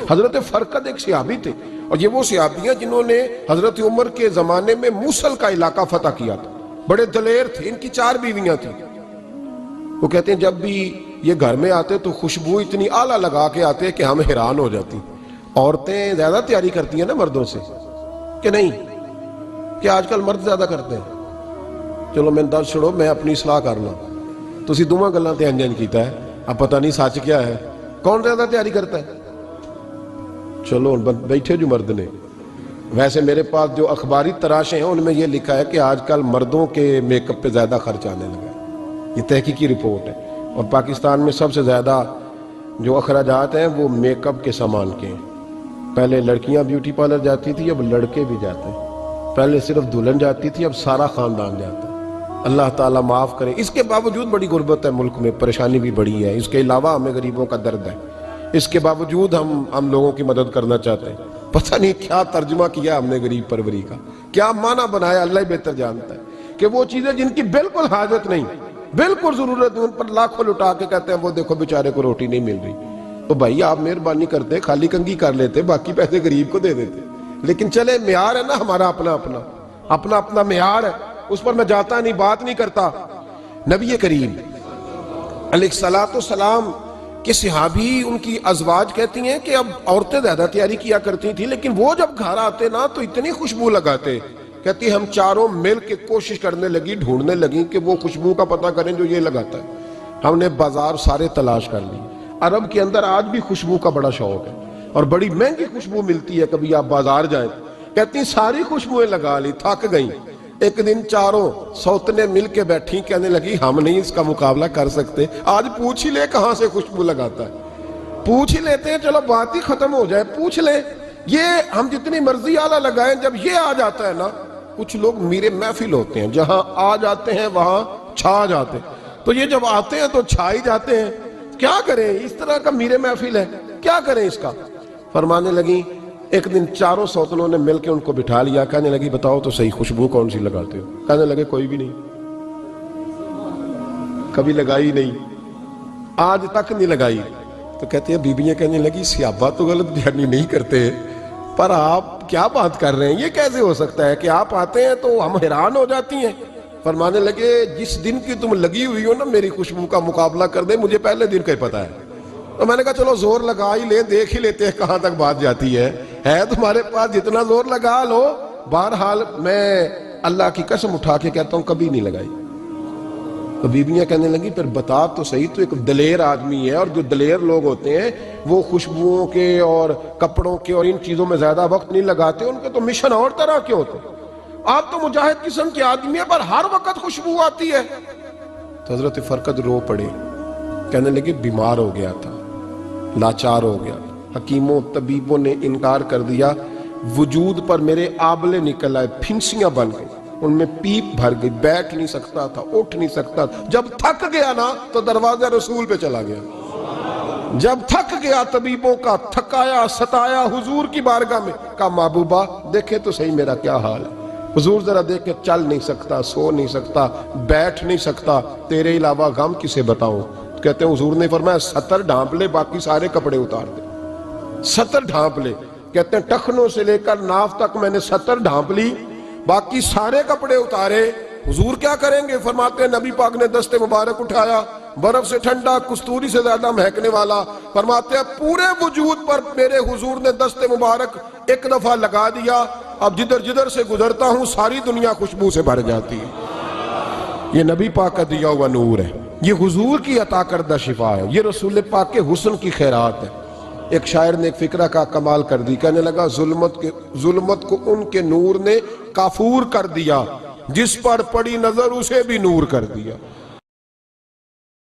حضرت فرقد ایک صحابی تھے، اور یہ وہ صحابی ہیں جنہوں نے حضرت عمر کے زمانے میں موصل کا علاقہ فتح کیا تھا، بڑے دلیر تھے، ان کی 4 بیویاں تھیں۔ وہ کہتے ہیں جب بھی یہ گھر میں آتے تو خوشبو اتنی اعلیٰ لگا کے آتے کہ ہم حیران ہو جاتی۔ عورتیں زیادہ تیاری کرتی ہیں نا مردوں سے کہ نہیں؟ کہ آج کل مرد زیادہ کرتے ہیں۔ چلو میں دس چھڑو، میں اپنی اصلاح کرنا، تسی دوواں گلاں تے انجن کیتا ہے، اب پتہ نہیں سچ کیا ہے، کون زیادہ تیاری کرتا ہے؟ چلو بیٹھے جو مرد نے، ویسے میرے پاس جو اخباری تراشیں ہیں ان میں یہ لکھا ہے کہ آج کل مردوں کے میک اپ پہ زیادہ خرچ آنے لگا ہے، یہ تحقیقی رپورٹ ہے، اور پاکستان میں سب سے زیادہ جو اخراجات ہیں وہ میک اپ کے سامان کے ہیں۔ پہلے لڑکیاں بیوٹی پارلر جاتی تھی، اب لڑکے بھی جاتے ہیں۔ پہلے صرف دلہن جاتی تھی، اب سارا خاندان جاتا ہے۔ اللہ تعالیٰ معاف کرے۔ اس کے باوجود بڑی غربت ہے ملک میں، پریشانی بھی بڑی ہے، اس کے علاوہ ہمیں غریبوں کا درد ہے، اس کے باوجود ہم لوگوں کی مدد کرنا چاہتے ہیں۔ پتہ نہیں کیا ترجمہ کیا ہم نے غریب پروری کا، کیا معنی بنایا، اللہ ہی بہتر جانتا ہے، کہ وہ چیزیں جن کی بالکل حاجت نہیں، بالکل ضرورت نہیں، ان پر لاکھوں لٹا کے کہتے ہیں وہ دیکھو بیچارے کو روٹی نہیں مل رہی۔ تو بھائی آپ مہربانی کرتے، خالی کنگھی کر لیتے، باقی پیسے غریب کو دے دیتے۔ لیکن چلے معیار ہے نا ہمارا اپنا معیار ہے، اس پر میں جاتا نہیں، بات نہیں کرتا۔ نبی کریم علیہ السلام کے صحابی، ان کی ازواج کہتی ہیں کہ اب عورتیں زیادہ تیاری کیا کرتی تھی، لیکن وہ جب گھر آتے نا تو اتنی خوشبو لگاتے، کہتی ہم چاروں مل کے کوشش کرنے لگی، ڈھونڈنے لگی کہ وہ خوشبو کا پتہ کریں جو یہ لگاتا ہے۔ ہم نے بازار سارے تلاش کر لی۔ عرب کے اندر آج بھی خوشبو کا بڑا شوق ہے، اور بڑی مہنگی خوشبو ملتی ہے، کبھی آپ بازار جائیں، کہتی ساری خوشبوئیں لگا لی، تھک گئیں۔ ایک دن چاروں سوتنے مل کے بیٹھی، کہنے لگی ہم نہیں اس کا مقابلہ کر سکتے، آج پوچھ ہی لے کہاں سے خوشبو لگاتا ہے، پوچھ ہی لیتے ہیں، چلو بات ہی ختم ہو جائے، پوچھ لیں۔ یہ ہم جتنی مرضی اعلیٰ لگائیں، جب یہ آ جاتا ہے نا، کچھ لوگ میرے محفل ہوتے ہیں، جہاں آ جاتے ہیں وہاں چھا جاتے ہیں، تو یہ جب آتے ہیں تو چھا ہی جاتے ہیں۔ کیا کریں، اس طرح کا میرے محفل ہے، کیا کریں اس کا؟ فرمانے لگی ایک دن چاروں سوتنوں نے مل کے ان کو بٹھا لیا، کہنے لگی بتاؤ تو صحیح خوشبو کون سی لگاتے ہو؟ کہنے لگے کوئی بھی نہیں، کبھی لگائی نہیں، آج تک نہیں لگائی۔ تو کہتے ہیں بیویاں کہنے لگی صحابہ تو غلط بیانی نہیں کرتے، پر آپ کیا بات کر رہے ہیں، یہ کیسے ہو سکتا ہے کہ آپ آتے ہیں تو ہم حیران ہو جاتی ہیں۔ فرمانے لگے جس دن کی تم لگی ہوئی ہو نا میری خوشبو کا مقابلہ کر دے، مجھے پہلے دن کا ہی پتا ہے۔ تو میں نے کہا چلو زور لگا ہی لیں، دیکھ ہی لیتے ہیں کہاں تک بات جاتی ہے تمہارے پاس جتنا زور لگا لو۔ بہرحال میں اللہ کی قسم اٹھا کے کہتا ہوں کبھی نہیں لگائی۔ تو بیویاں کہنے لگی پھر بتا تو صحیح، تو ایک دلیر آدمی ہے، اور جو دلیر لوگ ہوتے ہیں وہ خوشبوؤں کے اور کپڑوں کے اور ان چیزوں میں زیادہ وقت نہیں لگاتے، ان کے تو مشن اور طرح کے ہوتے ہیں۔ آپ تو مجاہد قسم کے آدمی ہیں، پر ہر وقت خوشبو آتی ہے۔ تو حضرت فرقد رو پڑے، کہنے لگے بیمار ہو گیا تھا، لاچار ہو گیا، حکیموں طبیبوں نے انکار کر دیا، وجود پر میرے آبلے نکل آئے، پھنسیاں بن گئی، ان میں پیپ بھر گئی، بیٹھ نہیں سکتا تھا، اٹھ نہیں سکتا تھا۔ جب تھک گیا نا تو دروازہ رسول پہ چلا گیا، جب تھک گیا طبیبوں کا تھکایا ستایا حضور کی بارگاہ میں، کہا محبوبہ دیکھے تو صحیح میرا کیا حال ہے۔ حضور ذرا دیکھ کے، چل نہیں سکتا، سو نہیں سکتا، بیٹھ نہیں سکتا، تیرے علاوہ غم کسے بتاؤں؟ کہتے ہیں حضور نے فرمایا 70 ڈھانپ لے، باقی سارے کپڑے اتار دے۔ 70 ڈھانپ لے، کہتے ہیں ٹخنوں سے لے کر ناف تک میں نے 70 ڈھانپ لی، باقی سارے کپڑے اتارے۔ حضور کیا کریں گے؟ فرماتے ہیں نبی پاک نے دست مبارک اٹھایا، برف سے ٹھنڈا، کستوری سے زیادہ مہکنے والا، فرماتے ہیں پورے وجود پر میرے حضور نے دست مبارک ایک دفعہ لگا دیا، اب جدھر جدھر سے گزرتا ہوں ساری دنیا خوشبو سے بھر جاتی ہے۔ یہ نبی پاک کا دیا ہوا نور ہے، یہ حضور کی عطا کردہ شفا ہے، یہ رسول پاک کے حسن کی خیرات ہے۔ ایک شاعر نے ایک فقرہ کا کمال کر دی، کہنے لگا ظلمت کو ان کے نور نے کافور کر دیا، جس پر پڑی نظر اسے بھی نور کر دیا۔